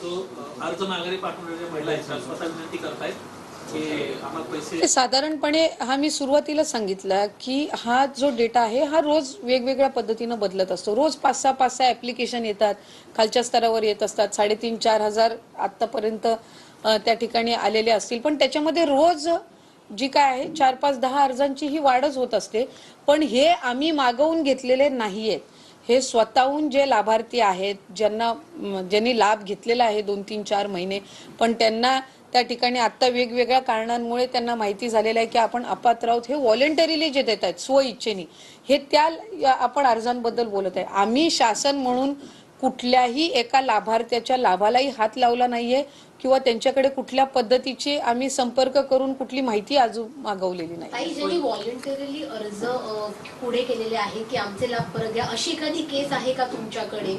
जो अर्ज माघारी पाठवणाऱ्या महिला आहेत त्या स्वतः विनंती करतायत की आम्हाला पैसे साधारणपणे हा मी सुरुवातीला सांगितलं की हा जो डेटा आहे हा रोज वेगवेगळ्या पद्धतीनं बदलत असतो. रोज 5-6 ऍप्लिकेशन येतात, खालच्या स्तरावर येत असतात. 3,500-4,000 आतापर्यंत त्या ठिकाणी आलेले असतील, पण त्याच्यामध्ये रोज जी काय आहे 4-5-10 अर्जांची ही वाढच होत असते. पण हे आम्ही मागवून घेतलेले नाहीयेत. हे स्वतःहून जे लाभार्थी आहेत, ज्यांनी लाभ घेतलेला आहे 2-3-4 महिने, पण त्यांना त्या ठिकाणी आता वेगवेगळ्या कारणांमुळे त्यांना माहिती झालेलं आहे की आपण अपात्र आहोत, हे व्हॉलेंटरीली जे देत आहेत स्व इच्छेने, हे त्या आपण अर्जांबद्दल बोलत आहे. आम्ही शासन म्हणून कुठल्याही एका लाभार्थ्याच्या लाभालाही हात लावला नाहीये किंवा त्यांच्याकडे कुठल्या पद्धतीचे आम्ही संपर्क करून कुठली माहिती अजून मागवलेली नाही. काही ज्यांनी व्हॉलेंटरीली अर्ज पुढे केलेले आहे की आमचे लाभ परत द्या, अशी एखादी केस आहे का तुमच्याकडे?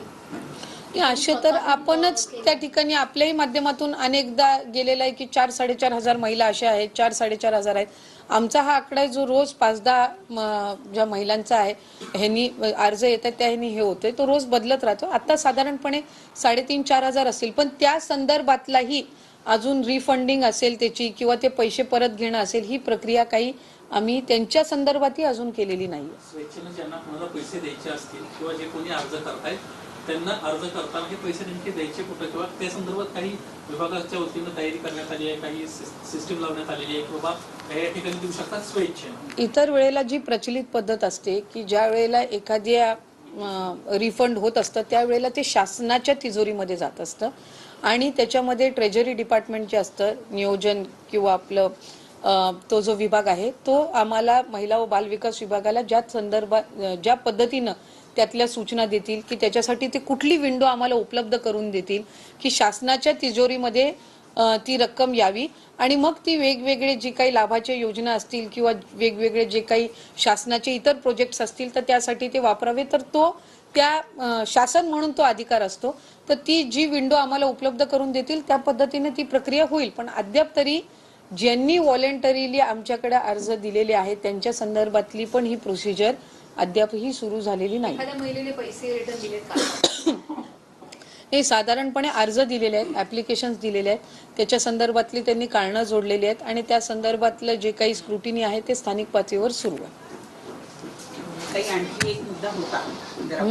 असे तर आपणच त्या ठिकाणी आपल्याही माध्यमातून अनेकदा गेलेला आहे की 4-4.5 हजार महिला अशा आहेत, 4-4.5 हजार आहेत. आमचा हा आकडा जो रोज 5-10 ज्या महिलांचा आहे ह्यांनी अर्ज येतात त्या ह्यांनी हे होतोय, तो रोज बदलत राहतो. आता साधारणपणे 3,500-4 हजार असतील, पण त्या संदर्भातलाही अजून रिफंडिंग असेल त्याची किंवा ते पैसे परत घेणं असेल, ही प्रक्रिया काही आम्ही त्यांच्या संदर्भातही अजून केलेली नाही. स्वेच्छेने ज्यांना कोणाला पैसे द्यायचे असतील किंवा जे कोणी अर्ज करतायत त्यांना अर्ज करताना हे पैसे नेमके द्यायचे कुठे किंवा त्या संदर्भात काही विभागाच्या वतीनं तयारी करण्यात आली आहे, काही सिस्टीम लावण्यात आलेली आहे की बाबा या ठिकाणी देऊ शकतात स्वेच्छेने? इतर वेळेला जी प्रचलित पद्धत असते की ज्या वेळेला एखाद्या रिफंड होत असतं त्यावेळेला ते शासनाच्या तिजोरीमध्ये जात असतं आणि त्याच्यामध्ये ट्रेजरी डिपार्टमेंट जे असतं नियोजन किंवा आपलं तो जो विभाग आहे तो आम्हाला महिला व बालविकास विभागाला ज्या पद्धतीनं त्यातल्या सूचना देतील की त्याच्यासाठी ते कुठली विंडो आम्हाला उपलब्ध करून देतील की शासनाच्या तिजोरीमध्ये ती रक्कम यावी आणि मग ती वेगवेगळे जी काही लाभाच्या योजना असतील किंवा वेगवेगळे जे काही शासनाचे इतर प्रोजेक्ट्स असतील तर त्यासाठी ते वापरावे. तर तो त्या शासन म्हणून तो अधिकार असतो. तर ती जी विंडो आम्हाला उपलब्ध करून देतील त्या पद्धतीने ती प्रक्रिया होईल. पण अद्याप तरी ज्यांनी व्हॉलेंटरीली आमच्याकडे अर्ज दिलेले आहेत त्यांच्या संदर्भातली पण ही प्रोसिजर अद्यापही सुरू झालेली नाही. एखाद्या महिलेने पैसे रिटर्न दिलेत का? हे साधारणपणे अर्ज दिलेले आहेत, ऍप्लिकेशन्स दिलेले आहेत, त्याच्या संदर्भातली त्यांनी कारणं जोडलेली आहेत आणि त्या संदर्भातलं जे काही स्क्रुटिनी आहे ते स्थानिक पातळीवर सुरू आहे. काही आणखी एक मुद्दा होता